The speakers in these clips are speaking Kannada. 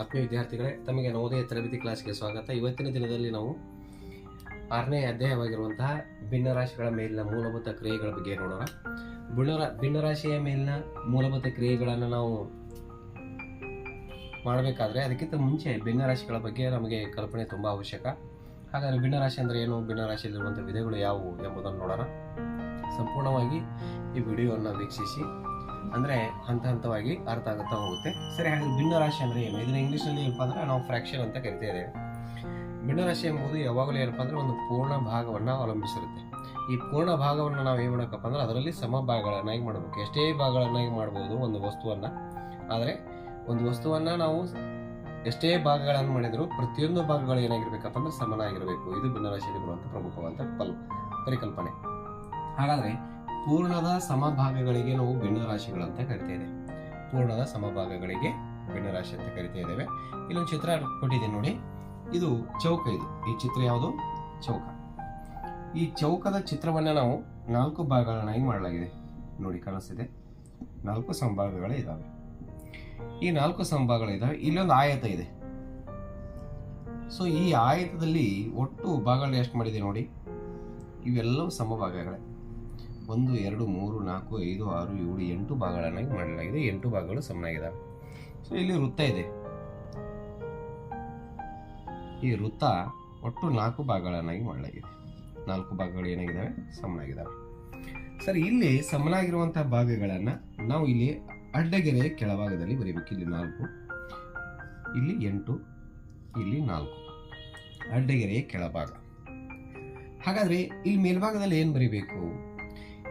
ಆತ್ಮೀಯ ವಿದ್ಯಾರ್ಥಿಗಳೇ, ತಮಗೆ ನವೋದಯ ತರಬೇತಿ ಕ್ಲಾಸ್ಗೆ ಸ್ವಾಗತ. ಇವತ್ತಿನ ದಿನದಲ್ಲಿ ನಾವು 6ನೇ ಅಧ್ಯಾಯವಾಗಿರುವಂತಹ ಭಿನ್ನರಾಶಿಗಳ ಮೇಲಿನ ಮೂಲಭೂತ ಕ್ರಿಯೆಗಳ ಬಗ್ಗೆ ನೋಡೋಣ. ಭಿನ್ನರಾಶಿಯ ಮೇಲಿನ ಮೂಲಭೂತ ಕ್ರಿಯೆಗಳನ್ನು ನಾವು ಮಾಡಬೇಕಾದ್ರೆ ಅದಕ್ಕಿಂತ ಮುಂಚೆ ಭಿನ್ನರಾಶಿಗಳ ಬಗ್ಗೆ ನಮಗೆ ಕಲ್ಪನೆ ತುಂಬ ಅವಶ್ಯಕ. ಹಾಗಾದರೆ ಭಿನ್ನರಾಶಿ ಅಂದರೆ ಏನು, ಭಿನ್ನರಾಶಿಯಲ್ಲಿರುವಂಥ ವಿಧಗಳು ಯಾವುವು ಎಂಬುದನ್ನು ನೋಡೋಣ. ಸಂಪೂರ್ಣವಾಗಿ ಈ ವಿಡಿಯೋವನ್ನು ವೀಕ್ಷಿಸಿ, ಅಂದರೆ ಹಂತ ಹಂತವಾಗಿ ಅರ್ಥ ಆಗುತ್ತಾ ಹೋಗುತ್ತೆ. ಸರಿ, ಹಾಗಾದ್ರೆ ಭಿನ್ನರಾಶಿ ಅಂದರೆ ಏನು? ಇದನ್ನ ಇಂಗ್ಲೀಷ್ನಲ್ಲಿ ಏನಪ್ಪ ಅಂದರೆ ನಾವು ಫ್ರ್ಯಾಕ್ಷನ್ ಅಂತ ಕರಿತಾ ಇದ್ದೇವೆ. ಭಿನ್ನರಾಶಿ ಎಂಬುದು ಯಾವಾಗಲೂ ಏನಪ್ಪ ಅಂದರೆ ಒಂದು ಪೂರ್ಣ ಭಾಗವನ್ನು ಅವಲಂಬಿಸಿರುತ್ತೆ. ಈ ಪೂರ್ಣ ಭಾಗವನ್ನು ನಾವು ಏನು ಮಾಡಬೇಕಪ್ಪ ಅಂದರೆ ಅದರಲ್ಲಿ ಸಮ ಭಾಗಗಳನ್ನಾಗಿ ಮಾಡಬೇಕು. ಎಷ್ಟೇ ಭಾಗಗಳನ್ನಾಗಿ ಮಾಡ್ಬೋದು ಒಂದು ವಸ್ತುವನ್ನು, ಆದರೆ ಒಂದು ವಸ್ತುವನ್ನು ನಾವು ಎಷ್ಟೇ ಭಾಗಗಳನ್ನು ಮಾಡಿದರೂ ಪ್ರತಿಯೊಂದು ಭಾಗಗಳು ಏನಾಗಿರ್ಬೇಕಪ್ಪ ಅಂದರೆ ಸಮನಾಗಿರಬೇಕು. ಇದು ಭಿನ್ನರಾಶಿಯಲ್ಲಿ ಬರುವಂಥ ಪ್ರಮುಖವಾದ ಪರಿಕಲ್ಪನೆ. ಹಾಗಾದರೆ ಪೂರ್ಣದ ಸಮಭಾಗಗಳಿಗೆ ನಾವು ಭಿನ್ನರಾಶಿಗಳಂತ ಕರಿತಾ ಇದ್ದೇವೆ. ಪೂರ್ಣದ ಸಮಭಾಗಗಳಿಗೆ ಭಿನ್ನರಾಶಿ ಅಂತ ಕರಿತಾ ಇದ್ದೇವೆ. ಇಲ್ಲೊಂದು ಚಿತ್ರ ಕೊಟ್ಟಿದ್ದೀನಿ ನೋಡಿ, ಇದು ಚೌಕ. ಈ ಚಿತ್ರ ಯಾವುದು? ಚೌಕ. ಈ ಚೌಕದ ಚಿತ್ರವನ್ನು ನಾವು 4 ಭಾಗಗಳನ್ನಾಗಿ ಮಾಡಲಾಗಿದೆ. ನೋಡಿ, ಕಾಣಿಸ್ತಿದೆ. 4 ಸಮಭಾಗಗಳೇ ಇದ್ದಾವೆ. ಈ 4 ಸಮಭಾಗಗಳಿದ್ದಾವೆ. ಇಲ್ಲೊಂದು ಆಯತ ಇದೆ. ಸೊ ಈ ಆಯತದಲ್ಲಿ ಒಟ್ಟು ಭಾಗಗಳು ಎಷ್ಟು ಮಾಡಿದೆ ನೋಡಿ, ಇವೆಲ್ಲವೂ ಸಮಭಾಗಗಳೇ. 1 2 3 4 5 6 7 8 ಭಾಗಗಳನ್ನಾಗಿ ಮಾಡಲಾಗಿದೆ. 8 ಭಾಗಗಳು ಸಮನಾಗಿದ್ದಾವೆ. ಸೊ ಇಲ್ಲಿ ವೃತ್ತ ಇದೆ. ಈ ವೃತ್ತ ಒಟ್ಟು 4 ಭಾಗಗಳನ್ನಾಗಿ ಮಾಡಲಾಗಿದೆ. 4 ಭಾಗಗಳು ಏನಾಗಿದ್ದಾವೆ? ಸಮನಾಗಿದ್ದಾವೆ. ಸರಿ, ಇಲ್ಲಿ ಸಮನಾಗಿರುವಂತಹ ಭಾಗಗಳನ್ನು ನಾವು ಇಲ್ಲಿ ಅಡ್ಡಗೆರೆಯ ಕೆಳಭಾಗದಲ್ಲಿ ಬರೀಬೇಕು. ಇಲ್ಲಿ 4, ಇಲ್ಲಿ 8, ಇಲ್ಲಿ 4 ಅಡ್ಡಗೆರೆಯ ಕೆಳಭಾಗ. ಹಾಗಾದ್ರೆ ಇಲ್ಲಿ ಮೇಲ್ಭಾಗದಲ್ಲಿ ಏನು ಬರೀಬೇಕು?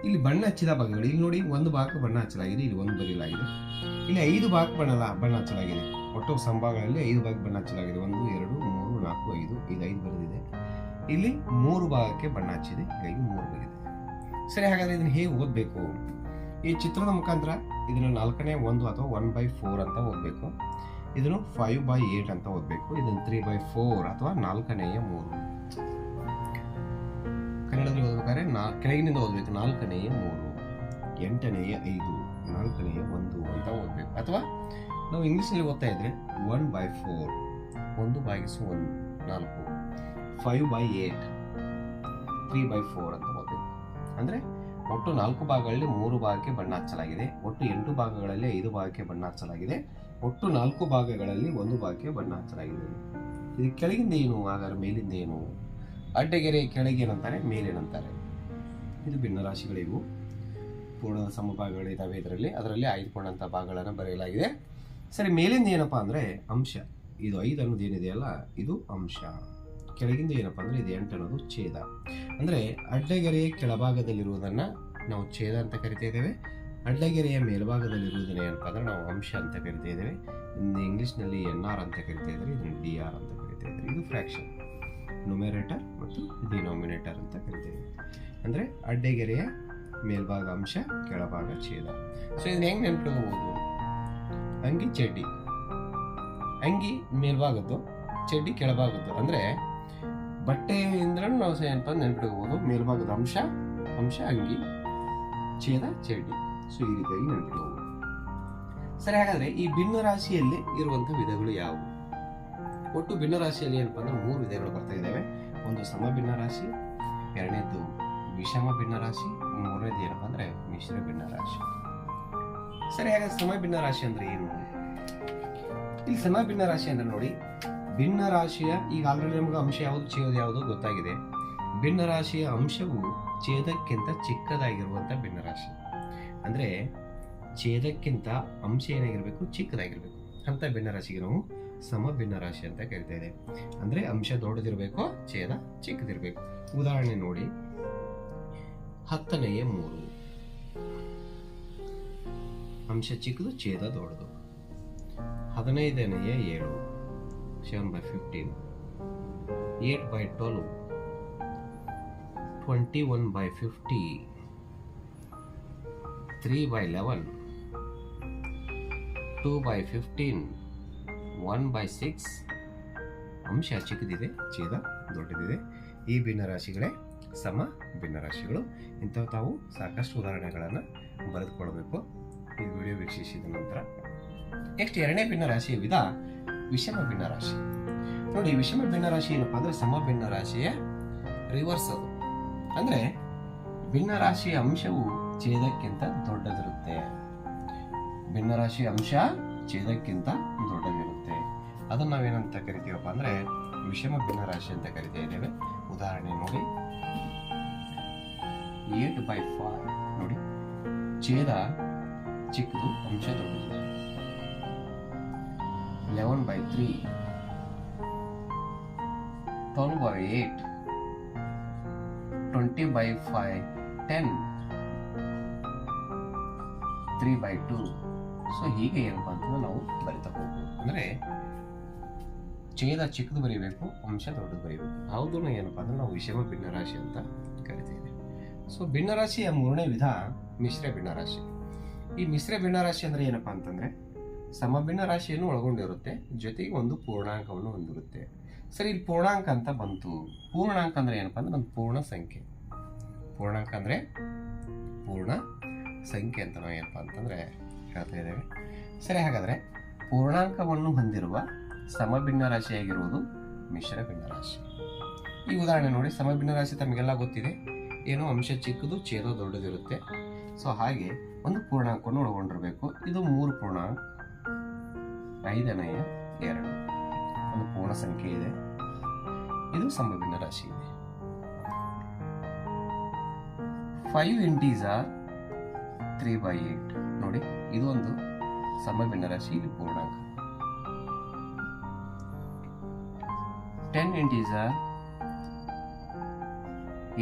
ಇಲ್ಲಿ ಬಣ್ಣ ಹಚ್ಚಿದ ಭಾಗಗಳು. ಇಲ್ಲಿ ನೋಡಿ, 1 ಭಾಗಕ್ಕೆ ಬಣ್ಣ ಹಚ್ಚಲಾಗಿದೆ, ಇಲ್ಲಿ 1 ಬರೀಲಾಗಿದೆ. ಇಲ್ಲಿ 5 ಭಾಗಕ್ಕೆ ಬಣ್ಣ ಹಚ್ಚಲಾಗಿದೆ. ಒಟ್ಟು ಸಮಭಾಗಗಳಲ್ಲಿ 5 ಭಾಗಕ್ಕೆ ಬಣ್ಣ ಹಚ್ಚಲಾಗಿದೆ. 1 2 3 4 5, ಈಗ 5 ಬರೆದಿದೆ. ಇಲ್ಲಿ 3 ಭಾಗಕ್ಕೆ ಬಣ್ಣ ಹಚ್ಚಿದೆ, ಹೀಗಾಗಿ 3 ಬರೆದಿದೆ. ಸರಿ, ಹಾಗಾದ್ರೆ ಇದನ್ನು ಹೇಗೆ ಓದಬೇಕು? ಈ ಚಿತ್ರದ ಮುಖಾಂತರ ಇದನ್ನು 4ನೇ 1 ಅಥವಾ 1/4 ಅಂತ ಓದಬೇಕು. ಇದನ್ನು 5/8 ಅಂತ ಓದಬೇಕು. ಇದನ್ನು 3/4 ಅಥವಾ 4ನೇ 3. ಕನ್ನಡದಲ್ಲಿ ಓದಬೇಕಾದ್ರೆ ಕೆಳಗಿನಿಂದ ಓದಬೇಕು. 4ನೇ 3, 8ನೇ 5, 4ನೇ 1 ಅಂತ ಓದಬೇಕು. ಅಥವಾ ನಾವು ಇಂಗ್ಲೀಷ್ನಲ್ಲಿ ಓದ್ತಾ ಇದ್ರೆ 1/4, 1/1 4, 5/8, 3/4 ಅಂತ ಓದಬೇಕು. ಅಂದರೆ ಒಟ್ಟು 4 ಭಾಗಗಳಲ್ಲಿ 3 ಭಾಗಕ್ಕೆ ಬಣ್ಣ ಹಚ್ಚಲಾಗಿದೆ. ಒಟ್ಟು 8 ಭಾಗಗಳಲ್ಲಿ 5 ಭಾಗಕ್ಕೆ ಬಣ್ಣ ಹಚ್ಚಲಾಗಿದೆ. ಒಟ್ಟು 4 ಭಾಗಗಳಲ್ಲಿ 1 ಭಾಗಕ್ಕೆ ಬಣ್ಣ ಹಚ್ಚಲಾಗಿದೆ. ಇದು ಕೆಳಗಿಂದ ಏನು? ಹಾಗಾದ್ರೆ ಮೇಲಿಂದ ಏನು? ಅಡ್ಡಗೆರೆ ಕೆಳಗೆ ಏನಂತಾರೆ, ಮೇಲೇನಂತಾರೆ. ಇದು ಭಿನ್ನರಾಶಿಗಳಿವು. ಪೂರ್ಣದ ಸಮಭಾಗಗಳಿದ್ದಾವೆ ಅದರಲ್ಲಿ ಆಯ್ದುಕೊಂಡಂಥ ಭಾಗಗಳನ್ನು ಬರೆಯಲಾಗಿದೆ. ಸರಿ, ಮೇಲಿಂದ ಏನಪ್ಪಾ ಅಂದರೆ ಅಂಶ. ಇದು 5 ಅನ್ನೋದು ಏನಿದೆಯಲ್ಲ, ಇದು ಅಂಶ. ಕೆಳಗಿಂದ ಏನಪ್ಪ ಅಂದರೆ ಇದು 8 ಅನ್ನೋದು ಛೇದ. ಅಂದರೆ ಅಡ್ಡಗೆರೆಯ ಕೆಳಭಾಗದಲ್ಲಿರುವುದನ್ನು ನಾವು ಛೇದ ಅಂತ ಕರಿತಾ ಇದ್ದೇವೆ. ಅಡ್ಡಗೆರೆಯ ಮೇಲ್ಭಾಗದಲ್ಲಿರುವುದನ್ನು ಏನಪ್ಪ ಅಂದರೆ ನಾವು ಅಂಶ ಅಂತ ಕರಿತಾ ಇದ್ದೇವೆ. ಇಂಗ್ಲೀಷ್ನಲ್ಲಿ NR ಅಂತ ಕರಿತಾ ಇದ್ದಾರೆ, ಇದನ್ನು DR ಅಂತ ಕರಿತಾ ಇದ್ದಾರೆ. ಇದು ಫ್ರ್ಯಾಕ್ಷನ್, ನ್ಯೂಮರೇಟರ್ ಮತ್ತು ಡಿನೋಮಿನೇಟರ್ ಅಂತ ಕರಿತೇವೆ. ಅಂದರೆ ಅಡ್ಡಗೆರೆಯ ಮೇಲ್ಭಾಗ ಅಂಶ, ಕೆಳಭಾಗ ಛೇದ. ಸೊ ಇದನ್ನ ಹೆಂಗೆ ನೆನ್ಪಿಟ್ಕೋಬಹುದು? ಅಂಗಿ ಚಡ್ಡಿ, ಅಂಗಿ ಮೇಲ್ಭಾಗದ್ದು, ಚಡ್ಡಿ ಕೆಳಭಾಗದ್ದು. ಅಂದರೆ ಬಟ್ಟೆಯಿಂದ ನಾವು ಏನಪ್ಪ ನೆನ್ಪಿಟ್ಕೋಬಹುದು. ಮೇಲ್ಭಾಗದ ಅಂಶ ಅಂಗಿ, ಛೇದ ಚಡ್ಡಿ. ಸೊ ಈ ರೀತಿಯಾಗಿ ನೆನ್ಪಿಟ್ಕೋಬಹುದು. ಸರಿ, ಹಾಗಾದ್ರೆ ಈ ಭಿನ್ನರಾಶಿಯಲ್ಲಿ ಇರುವಂಥ ವಿಧಗಳು ಯಾವುವು? ಒಟ್ಟು ಭಿನ್ನರಾಶಿಯಲ್ಲಿ ಏನಪ್ಪ ಅಂದ್ರೆ 3 ವಿಧಗಳು ಬರ್ತಾ ಇದ್ದಾವೆ. ಒಂದು ಸಮ ಭಿನ್ನರಾಶಿ, 2ನೇದು ವಿಷಮ ಭಿನ್ನರಾಶಿ, 3ನೇದು ಏನಪ್ಪ ಅಂದ್ರೆ ಮಿಶ್ರ ಭಿನ್ನರಾಶಿ. ಸರಿ, ಹಾಗಾದ್ರೆ ಸಮ ಭಿನ್ನರಾಶಿ ಅಂದ್ರೆ ಏನು? ಇಲ್ಲಿ ಸಮ ಭಿನ್ನರಾಶಿ ಅಂದ್ರೆ ನೋಡಿ, ಭಿನ್ನರಾಶಿಯ ಈಗ ಆಲ್ರೆಡಿ ನಮಗೆ ಅಂಶ ಯಾವುದು, ಛೇದ ಯಾವುದು ಗೊತ್ತಾಗಿದೆ. ಭಿನ್ನರಾಶಿಯ ಅಂಶವು ಛೇದಕ್ಕಿಂತ ಚಿಕ್ಕದಾಗಿರುವಂತ ಭಿನ್ನರಾಶಿ. ಅಂದ್ರೆ ಛೇದಕ್ಕಿಂತ ಅಂಶ ಏನಾಗಿರ್ಬೇಕು? ಚಿಕ್ಕದಾಗಿರ್ಬೇಕು. ಅಂತ ಭಿನ್ನರಾಶಿಗೆ ನಾವು ಸಮ ಭಿನ್ನರಾಶಿ ಅಂತ ಕರಿತಾ ಇದೆ. ಅಂದ್ರೆ ಅಂಶ ದೊಡ್ಡದಿರಬೇಕು, ಛೇದ ಚಿಕ್ಕದಿರ್ಬೇಕು. ಉದಾಹರಣೆ ನೋಡಿ, 10ನೇ 3 ಅಂಶ ಚಿಕ್ಕದು, ಛೇದ ದೊಡ್ಡದು. 15ನೇ 7 7/15, 8/12, 21/50, 3/11, 2/15, 1/6. ಅಂಶ ಚಿಕ್ಕದಿದೆ, ಛೇದ ದೊಡ್ಡದಿದೆ. ಈ ಭಿನ್ನರಾಶಿಗಳೇ ಸಮ ಭಿನ್ನರಾಶಿಗಳು. ಇಂಥವು ತಾವು ಸಾಕಷ್ಟು ಉದಾಹರಣೆಗಳನ್ನು ಬರೆದುಕೊಳ್ಬೇಕು ಈ ವಿಡಿಯೋ ವೀಕ್ಷಿಸಿದ ನಂತರ. ನೆಕ್ಸ್ಟ್ 2ನೇ ಭಿನ್ನರಾಶಿಯ ವಿಧ ವಿಷಮ ಭಿನ್ನರಾಶಿ. ನೋಡಿ, ವಿಷಮ ಭಿನ್ನರಾಶಿ ಏನಪ್ಪಾ ಅಂದ್ರೆ ಸಮ ಭಿನ್ನರಾಶಿಯ ರಿವರ್ಸ್ ಅದು. ಅಂದ್ರೆ ಭಿನ್ನರಾಶಿಯ ಅಂಶವು ಛೇದಕ್ಕಿಂತ ದೊಡ್ಡದಿರುತ್ತೆ. ಭಿನ್ನರಾಶಿಯ ಅಂಶ ಛೇದಕ್ಕಿಂತ ದೊಡ್ಡದಿರುತ್ತೆ. ಅದನ್ನ ನಾವೇನಂತ ಕರಿತೀವಪ್ಪ ಅಂದ್ರೆ ವಿಷಮ ಭಿನ್ನರಾಶಿ ಅಂತ ಕರಿತಾ ಇದ್ದೇವೆ. ಉದಾಹರಣೆ ನೋಡಿ, 8/5 ನೋಡಿ, ಛೇದ ಚಿಕ್ಕದು, ಅಂಶ ದೊಡ್ಡದು. 11/3, 12/8, 20/5, 10, 3/2. ಸೊ ಹೀಗೆ ಏನಪ್ಪ ಅಂತಂದ್ರೆ ನಾವು ಬರಿತಾ ಹೋಗ್ಬೋದು. ಅಂದ್ರೆ ಛೇದ ಚಿಕ್ಕದು ಬರೀಬೇಕು, ಅಂಶ ದೊಡ್ಡದು ಬರೀಬೇಕು. ಯಾವುದನ್ನು ಏನಪ್ಪ ಅಂದ್ರೆ ನಾವು ವಿಷಮ ಭಿನ್ನರಾಶಿ ಅಂತ ಕರಿತೇವೆ. ಸೊ ಭಿನ್ನರಾಶಿಯ ಮೂರನೇ ವಿಧ ಮಿಶ್ರ ಭಿನ್ನರಾಶಿ. ಈ ಮಿಶ್ರ ಭಿನ್ನರಾಶಿ ಅಂದ್ರೆ ಏನಪ್ಪಾ ಅಂತಂದ್ರೆ ಸಮ ಭಿನ್ನರಾಶಿಯನ್ನು ಒಳಗೊಂಡಿರುತ್ತೆ, ಜೊತೆಗೆ ಒಂದು ಪೂರ್ಣಾಂಕವನ್ನು ಹೊಂದಿರುತ್ತೆ. ಸರಿ, ಇಲ್ಲಿ ಪೂರ್ಣಾಂಕ ಅಂತ ಬಂತು. ಪೂರ್ಣಾಂಕ ಅಂದ್ರೆ ಏನಪ್ಪಾ ಅಂದ್ರೆ ಒಂದು ಪೂರ್ಣ ಸಂಖ್ಯೆ. ಪೂರ್ಣಾಂಕ ಅಂದ್ರೆ ಪೂರ್ಣ ಸಂಖ್ಯೆ ಅಂತ ನಾವು ಏನಪ್ಪಾ ಅಂತಂದ್ರೆ ಹೇಳ್ತಾ ಇದ್ದೇವೆ. ಸರಿ, ಹಾಗಾದ್ರೆ ಪೂರ್ಣಾಂಕವನ್ನು ಹೊಂದಿರುವ ಸಮಭಿನ್ನರಾಶಿಯಾಗಿರುವುದು ಮಿಶ್ರ ಭಿನ್ನರಾಶಿ. ಈ ಉದಾಹರಣೆ ನೋಡಿ, ಸಮಭಿನ್ನರಾಶಿ ತಮಗೆಲ್ಲ ಗೊತ್ತಿದೆ, ಏನು ಅಂಶ ಚಿಕ್ಕದು, ಛೇದ ದೊಡ್ಡದಿರುತ್ತೆ. ಸೊ ಹಾಗೆ ಒಂದು ಪೂರ್ಣಾಂಕವನ್ನು ಒಳಗೊಂಡಿರಬೇಕು. ಇದು 3 ಪೂರ್ಣಾಂಕ 5/2 ಒಂದು ಪೂರ್ಣ ಸಂಖ್ಯೆ ಇದೆ. ಇದು ಸಮಭಿನ್ನರಾಶಿ ಇದೆ. 5 ಇಂಟೀಜರ್ 3/8 ನೋಡಿ, ಇದು ಒಂದು ಸಮಭಿನ್ನರಾಶಿ, ಇದು ಪೂರ್ಣಾಂಕ. 10 ಇಂಟೀಜರ್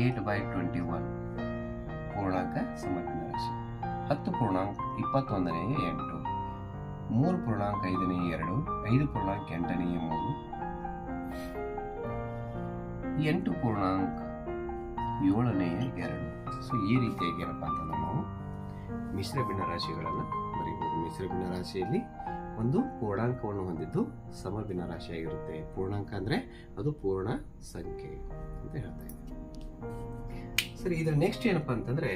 8/21 ಪೂರ್ಣಾಂಕ ಸಮಭಿನ್ನರಾಶಿ. 10 ಪೂರ್ಣಾಂಕ 21/8, 3 ಪೂರ್ಣಾಂಕ 5/2, 5 ಪೂರ್ಣಾಂಕ 8/3, 8 ಪೂರ್ಣಾಂಕ 7/2. ಸೊ ಈ ರೀತಿಯಾಗಿ ಏನಪ್ಪಾ ಅಂತಂದ್ರೆ ನಾವು ಮಿಶ್ರ ಭಿನ್ನರಾಶಿಗಳನ್ನು ಬರೀಬಹುದು. ಮಿಶ್ರ ಭಿನ್ನರಾಶಿಯಲ್ಲಿ ಒಂದು ಪೂರ್ಣಾಂಕವನ್ನು ಹೊಂದಿದ್ದು ಸಮ ಭಿನ್ನರಾಶಿಯಾಗಿರುತ್ತೆ. ಪೂರ್ಣಾಂಕ ಅಂದ್ರೆ ಅದು ಪೂರ್ಣ ಸಂಖ್ಯೆ ಅಂತ ಹೇಳ್ತಾ ಇದ್ದೀವಿ. ಸರಿ, ಇದರ ನೆಕ್ಸ್ಟ್ ಏನಪ್ಪಾ ಅಂತಂದ್ರೆ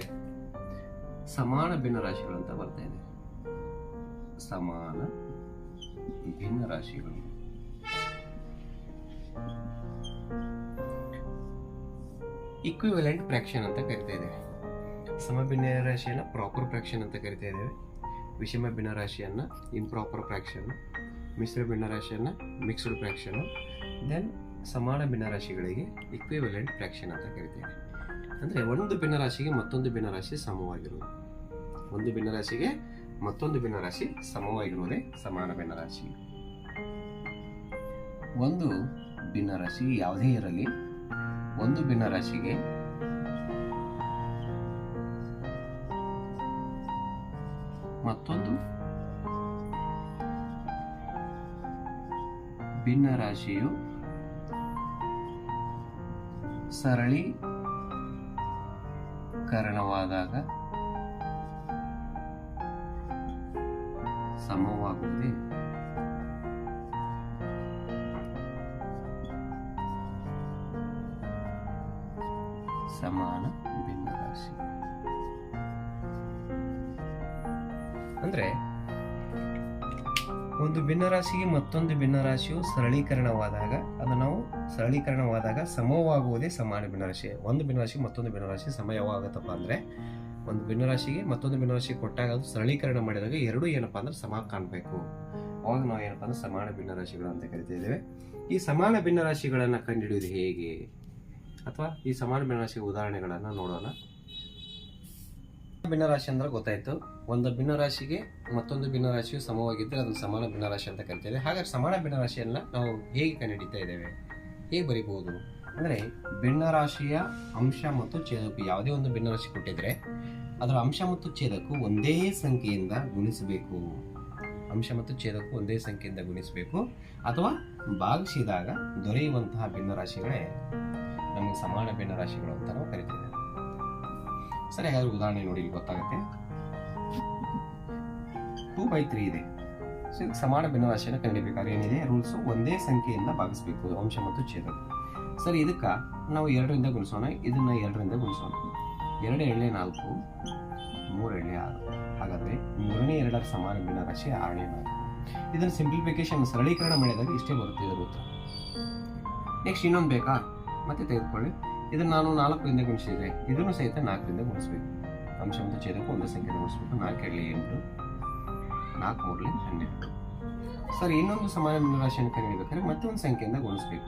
ಸಮಾನ ಭಿನ್ನರಾಶಿಗಳು ಅಂತ ಬರ್ತಾ ಇದೆ. ಸಮಾನ ಭಿನ್ನರಾಶಿಗಳು. ಇಕ್ವಿವೆಲೆಂಟ್ ಫ್ರಾಕ್ಷನ್ ಅಂತ ಕರಿತಾ ಇದ್ದೇವೆ. ಸಮ ಭಿನ್ನರಾಶಿಯನ್ನ ಪ್ರಾಪರ್ ಫ್ರಾಕ್ಷನ್ ಅಂತ ಕರಿತಾ ಇದ್ದೇವೆ. ವಿಷಮ ಭಿನ್ನರಾಶಿಯನ್ನ ಇಂಪ್ರಾಪರ್ ಫ್ರಾಕ್ಷನ್, ಮಿಶ್ರ ಭಿನ್ನರಾಶಿಯನ್ನ ಮಿಕ್ಸ್ಡ್ ಫ್ರಾಕ್ಷನ್, ದೆನ್ ಸಮಾನ ಭಿನ್ನರಾಶಿಗಳಿಗೆ ಇಕ್ವಿವೆಲೆಂಟ್ ಫ್ರಾಕ್ಷನ್ ಅಂತ ಕರಿತೇವೆ. ಅಂದ್ರೆ ಒಂದು ಭಿನ್ನರಾಶಿಗೆ ಮತ್ತೊಂದು ಭಿನ್ನರಾಶಿ ಸಮವಾಗಿರುವುದು. ಒಂದು ಭಿನ್ನರಾಶಿಗೆ ಮತ್ತೊಂದು ಭಿನ್ನರಾಶಿ ಸಮವಾಗಿರುವುದೇ ಸಮಾನ ಭಿನ್ನರಾಶಿ. ಒಂದು ಭಿನ್ನರಾಶಿ ಯಾವುದೇ ಇರಲಿ, ಒಂದು ಭಿನ್ನರಾಶಿಗೆ ಮತ್ತೊಂದು ಭಿನ್ನರಾಶಿಯು ಸರಳೀಕರಣವಾದಾಗ ಸಮವಾಗುವುದೇ ಸಮಾನ ಭಿನ್ನರಾಶಿ. ಅಂದ್ರೆ ಒಂದು ಭಿನ್ನರಾಶಿಗೆ ಮತ್ತೊಂದು ಭಿನ್ನರಾಶಿಯು ಸರಳೀಕರಣವಾದಾಗ ಸಮವಾಗುವುದೇ ಸಮಾನ ಭಿನ್ನರಾಶಿ. ಒಂದು ಭಿನ್ನರಾಶಿ ಮತ್ತೊಂದು ಭಿನ್ನರಾಶಿ ಸಮ ಯಾವಾಗತ್ತಪ್ಪ ಅಂದ್ರೆ ಒಂದು ಭಿನ್ನರಾಶಿಗೆ ಮತ್ತೊಂದು ಭಿನ್ನರಾಶಿ ಕೊಟ್ಟಾಗ ಅದು ಸರಳೀಕರಣ ಮಾಡಿದಾಗ ಎರಡು ಏನಪ್ಪಾ ಅಂದ್ರೆ ಸಮ ಕಾಣಬೇಕು. ಅವಾಗ ನಾವು ಏನಪ್ಪಾ ಅಂದ್ರೆ ಸಮಾನ ಭಿನ್ನರಾಶಿಗಳು ಅಂತ ಕರಿತಾ ಇದ್ದೇವೆ. ಈ ಸಮಾನ ಭಿನ್ನರಾಶಿಗಳನ್ನ ಕಂಡುಹಿಡಿಯುವುದು ಹೇಗೆ, ಅಥವಾ ಈ ಸಮಾನ ಭಿನ್ನರಾಶಿ ಉದಾಹರಣೆಗಳನ್ನ ನೋಡೋಣ. ಭಿನ್ನರಾಶಿ ಅಂದ್ರೆ ಗೊತ್ತಾಯ್ತು, ಒಂದು ಭಿನ್ನರಾಶಿಗೆ ಮತ್ತೊಂದು ಭಿನ್ನರಾಶಿಯು ಸಮವಾಗಿದ್ದರೆ ಅದನ್ನು ಸಮಾನ ಭಿನ್ನರಾಶಿ ಅಂತ ಕರಿತೇವೆ. ಹಾಗಾದ್ರೆ ಸಮಾನ ಭಿನ್ನರಾಶಿಯನ್ನ ನಾವು ಹೇಗೆ ಕಂಡುಹಿಡಿತಾ ಇದ್ದೇವೆ, ಹೇಗೆ ಬರೀಬಹುದು ಅಂದ್ರೆ ಭಿನ್ನರಾಶಿಯ ಅಂಶ ಮತ್ತು ಛೇದಕ್ಕೂ ಯಾವುದೇ ಒಂದು ಭಿನ್ನರಾಶಿ ಕೊಟ್ಟಿದ್ರೆ ಅದರ ಅಂಶ ಮತ್ತು ಛೇದಕ್ಕೂ ಒಂದೇ ಸಂಖ್ಯೆಯಿಂದ ಗುಣಿಸಬೇಕು. ಅಂಶ ಮತ್ತು ಛೇದಕ್ಕೂ ಒಂದೇ ಸಂಖ್ಯೆಯಿಂದ ಗುಣಿಸಬೇಕು ಅಥವಾ ಭಾಗಿಸಿದಾಗ ದೊರೆಯುವಂತಹ ಭಿನ್ನರಾಶಿಗಳೇ ನಮಗೆ ಸಮಾನ ಭಿನ್ನರಾಶಿಗಳು ಅಂತ ನಾವು ಕರಿತೇವೆ. ಸರಿ, ಹಾಗಾದ್ರೆ ಉದಾಹರಣೆ ನೋಡಿ, ಇಲ್ಲಿ ಗೊತ್ತಾಗುತ್ತೆ. 2/3 ಇದೆ. ಸೊ ಇದಕ್ಕೆ ಸಮಾನ ಭಿನ್ನರಾಶಿಯನ್ನು ಕಂಡುಹಿಡಿಯಬೇಕಾದ್ರೆ ಏನಿದೆ ರೂಲ್ಸ್, ಒಂದೇ ಸಂಖ್ಯೆಯಿಂದ ಭಾಗಿಸಬೇಕು ಅಂಶ ಮತ್ತು ಛೇದಕ್ಕೂ. ಸರಿ, ಇದಕ್ಕೆ ನಾವು 2ರಿಂದ ಗುಣಿಸೋಣ, ಇದನ್ನ 2ರಿಂದ ಗುಣಿಸೋಣ. 2 2 4, 3 2 6. ಹಾಗಾದ್ರೆ 3ನೇ 2ರ ಸಮಾನ ಭಿನ್ನರಾಶಿ 6ನೇ 4. ಇದನ್ನು ಸಿಂಪ್ಲಿಫಿಕೇಶನ್ ಸರಳೀಕರಣ ಮಾಡಿದಾಗ ಇಷ್ಟೇ ಬರುತ್ತೆ ಇದರ ಉತ್ತರ. ನೆಕ್ಸ್ಟ್ ಇನ್ನೊಂದು ಬೇಕಾ? ಮತ್ತೆ ತೆಗೆದುಕೊಳ್ಳಿ. ಇದನ್ನು ನಾನು 4ರಿಂದ ಗುಣಿಸಿದರೆ ಇದನ್ನು ಸಹಿತ 4ರಿಂದ ಗುಣಿಸ್ಬೇಕು. ಅಂಶ ಮತ್ತು ಛೇದಕ್ಕೆ ಒಂದೇ ಸಂಖ್ಯೆಯಿಂದ ಗುಣಿಸ್ಬೇಕು. 4 × 8, 4 × 3 12. ಸರಿ, ಇನ್ನೊಂದು ಸಮಾನ ಭಿನ್ನರಾಶಿಯನ್ನು ಕಂಡುಹಿಡಿಯಬೇಕಾದ್ರೆ ಮತ್ತೆ ಒಂದು ಸಂಖ್ಯೆಯಿಂದ ಗುಣಿಸ್ಬೇಕು.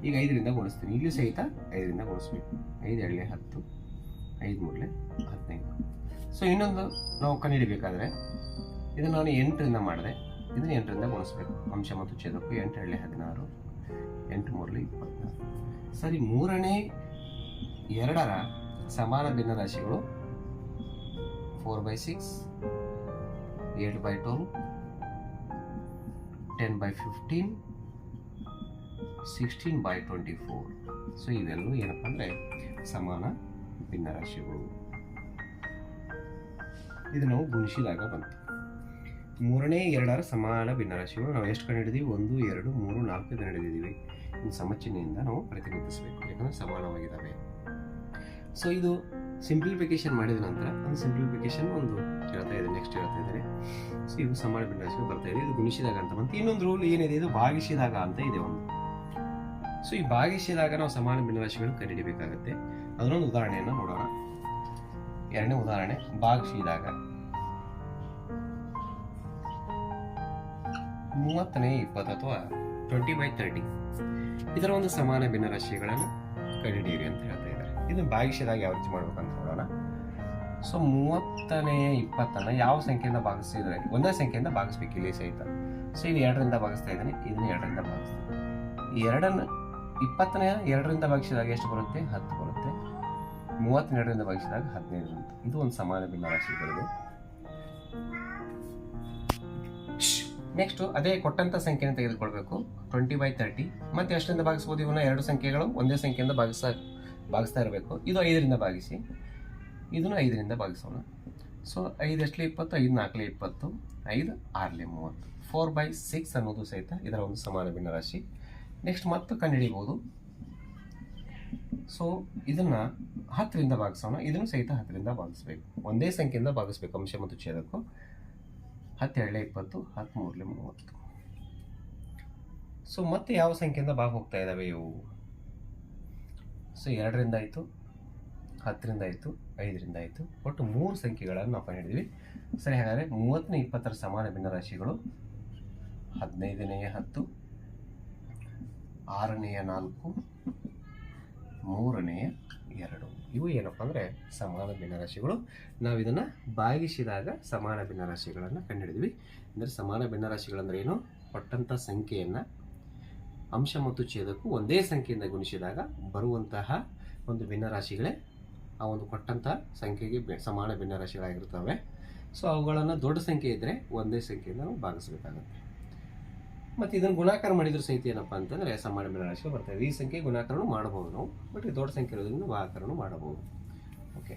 ಈಗ 5ರಿಂದ ಗುಣಿಸ್ತೀನಿ. ಇಲ್ಲಿ ಸಹಿತ 5ರಿಂದ ಗುಣಿಸ್ಬೇಕು. 5 × 2 10, 5 × 3 15. ಸೊ ಇನ್ನೊಂದು ನಾವು ಕಂಡುಹಿಡಿಯಬೇಕಾದ್ರೆ ಇದನ್ನು ನಾನು 8ರಿಂದ ಮಾಡಿದೆ. ಇದನ್ನು 8ರಿಂದ ಗುಣಿಸ್ಬೇಕು. ಅಂಶ ಮತ್ತು ಛೇದಕ್ಕೂ 8 × 2 16, 8 × 3 24. ಸರಿ, 3ನೇ 2ರ ಸಮಾನ ಭಿನ್ನರಾಶಿಗಳು 4/6, 8/12, 10/15, 16/24. ಸೊ ಇವೆಲ್ಲವೂ ಏನಪ್ಪ ಅಂದರೆ ಸಮಾನ ಭಿನ್ನರಾಶಿಗಳು. ಇದು ನಾವು ಗುಣಿಸಿದಾಗ ಬಂತು. 3ನೇ 2ರ ಸಮಾನ ಭಿನ್ನರಾಶಿಗಳು ನಾವು ಎಷ್ಟು ಕಂಡುಹಿಡಿದೀವಿ? 1 2 3 4 ಕಂಡುಹಿಡಿದಿದ್ದೀವಿ. ಇನ್ನು ಸಮಚಿಹ್ನೆಯಿಂದ ನಾವು ಪ್ರತಿನಿಧಿಸಬೇಕು, ಯಾಕಂದರೆ ಸಮಾನವಾಗಿದ್ದಾವೆ. ಸೊ ಇದು ಸಿಂಪ್ಲಿಫಿಕೇಶನ್ ಮಾಡಿದ ನಂತರ ಒಂದು ಸಿಂಪ್ಲಿಫಿಕೇಶನ್ ಒಂದು ಹೇಳ್ತಾ ಇದೆ, ನೆಕ್ಸ್ಟ್ ಹೇಳ್ತಾ ಇದ್ದಾರೆ. ಸೊ ಇದು ಸಮಾನ ಭಿನ್ನರಾಶಿಗಳು ಬರ್ತಾ ಇದೆ. ಇದು ಗುಣಿಸಿದಾಗ ಅಂತ ಬಂತು. ಇನ್ನೊಂದು ರೂಲ್ ಏನಿದೆ, ಇದು ಭಾಗಿಸಿದಾಗ ಅಂತ ಇದೆ ಒಂದು. ಸೊ ಈ ಭಾಗಿಸಿದಾಗ ನಾವು ಸಮಾನ ಭಿನ್ನರಾಶಿಗಳನ್ನು ಕಂಡುಹಿಡಿಯಬೇಕಾಗತ್ತೆ. ಅದನ್ನೊಂದು ಉದಾಹರಣೆಯನ್ನು ನೋಡೋಣ. 2ನೇ ಉದಾಹರಣೆ, ಭಾಗಿಸಿದಾಗ 30/20 ಅಥವಾ 20/30 ಇದರ ಒಂದು ಸಮಾನ ಭಿನ್ನರಾಶಿಗಳನ್ನು ಕಂಡುಹಿಡಿಯಿರಿ ಅಂತ ಹೇಳ್ತಾ ಇದ್ದಾರೆ. ಇದನ್ನು ಭಾಗಿಸಿದಾಗ ಯಾವ ರೀತಿ ಮಾಡ್ಬೇಕಂತ ನೋಡೋಣ. ಸೊ 30/20 ಯಾವ ಸಂಖ್ಯೆಯಿಂದ ಭಾಗಿಸಿದ್ರೆ ಒಂದೇ ಸಂಖ್ಯೆಯಿಂದ ಭಾಗಿಸ್ಬೇಕು ಇಲ್ಲಿ ಸಹಿತ. ಸೊ ಇದು 2ರಿಂದ ಭಾಗಿಸ್ತಾ ಇದ್ದಾನೆ, ಇದನ್ನು 2ರಿಂದ ಭಾಗಿಸ್ತಾನೆ. 2ನ್ನು 20ನೇ 2ರಿಂದ ಭಾಗಿಸಿದಾಗ ಎಷ್ಟು ಬರುತ್ತೆ? 10 ಬರುತ್ತೆ. 32ರಿಂದ ಭಾಗಿಸಿದಾಗ 15 ಬರುತ್ತೆ. ಇದು ಒಂದು ಸಮಾನ ಭಿನ್ನರಾಶಿ ಬರೋದು. ನೆಕ್ಸ್ಟ್ ಅದೇ ಕೊಟ್ಟಂತ ಸಂಖ್ಯೆಯನ್ನು ತೆಗೆದುಕೊಳ್ಬೇಕು. 20/30 ಮತ್ತೆ ಎಷ್ಟರಿಂದ ಭಾಗಿಸ್ಬೋದು? ಇವನ್ನ 2 ಸಂಖ್ಯೆಗಳು ಒಂದೇ ಸಂಖ್ಯೆಯಿಂದ ಭಾಗಿಸ್ತಾ ಇರಬೇಕು. ಇದು 5ರಿಂದ ಭಾಗಿಸಿ, ಇದನ್ನು 5ರಿಂದ ಭಾಗಿಸೋಣ. ಸೊ 5 ಎಷ್ಟಲಿ 20, 5 4 20, 5 6 30. 4/6 ಅನ್ನೋದು ಸಹಿತ ಇದರ ಒಂದು ಸಮಾನ ಭಿನ್ನರಾಶಿ. ನೆಕ್ಸ್ಟ್ ಮತ್ತೆ ಕಂಡುಹಿಡಿಯಬಹುದು. ಸೊ ಇದನ್ನ 10ರಿಂದ ಭಾಗಿಸೋಣ. ಇದನ್ನು ಸಹಿತ 10ರಿಂದ ಭಾಗಿಸ್ಬೇಕು. ಒಂದೇ ಸಂಖ್ಯೆಯಿಂದ ಭಾಗಿಸ್ಬೇಕು ಅಂಶ ಮತ್ತು ಛೇದಕ್ಕೂ. 10 2 20, 10 3 30. ಸೊ ಮತ್ತೆ ಯಾವ ಸಂಖ್ಯೆಯಿಂದ ಭಾಗ ಹೋಗ್ತಾ ಇದ್ದಾವೆ ಇವು? ಸೊ 2ರಿಂದ ಆಯಿತು, 10ರಿಂದ ಆಯಿತು, 5ರಿಂದ ಆಯಿತು. ಒಟ್ಟು 3 ಸಂಖ್ಯೆಗಳನ್ನು ನಾವು ಕಂಡುಹಿಡಿದ್ವಿ. ಸರಿ, ಹಾಗಾದರೆ 30ನೇ 20ರ ಸಮಾನ ಭಿನ್ನರಾಶಿಗಳು 15ನೇ 10, 6ನೇ 4, 3ನೇ 2. ಇವು ಏನಪ್ಪ ಅಂದರೆ ಸಮಾನ ಭಿನ್ನರಾಶಿಗಳು. ನಾವು ಇದನ್ನು ಭಾಗಿಸಿದಾಗ ಸಮಾನ ಭಿನ್ನರಾಶಿಗಳನ್ನು ಕಂಡುಹಿಡಿದ್ವಿ. ಅಂದರೆ ಸಮಾನ ಭಿನ್ನರಾಶಿಗಳಂದ್ರೆ ಏನು? ಕೊಟ್ಟಂಥ ಸಂಖ್ಯೆಯನ್ನು ಅಂಶ ಮತ್ತು ಛೇದಕ್ಕೂ ಒಂದೇ ಸಂಖ್ಯೆಯಿಂದ ಗುಣಿಸಿದಾಗ ಬರುವಂತಹ ಒಂದು ಭಿನ್ನರಾಶಿಗಳೇ ಆ ಒಂದು ಕೊಟ್ಟಂಥ ಸಂಖ್ಯೆಗೆ ಸಮಾನ ಭಿನ್ನರಾಶಿಗಳಾಗಿರ್ತವೆ. ಸೊ ಅವುಗಳನ್ನು ದೊಡ್ಡ ಸಂಖ್ಯೆ ಇದ್ದರೆ ಒಂದೇ ಸಂಖ್ಯೆಯಿಂದ ನಾವು ಭಾಗಿಸಬೇಕಾಗುತ್ತೆ. ಮತ್ತು ಇದನ್ನು ಗುಣಾಕಾರ ಮಾಡಿದ್ರು ಸಹಿತ ಏನಪ್ಪ ಅಂತಂದರೆ ಸಮಾನ ಭಿನ್ನರಾಶಿಗಳು ಬರ್ತವೆ. ಈ ಸಂಖ್ಯೆ ಗುಣಾಕಾರನೂ ಮಾಡಬಹುದು ನಾವು, ಬಟ್ ದೊಡ್ಡ ಸಂಖ್ಯೆ ಇರೋದ್ರಿಂದ ಭಾಗಾಕಾರನೂ ಮಾಡಬಹುದು. ಓಕೆ.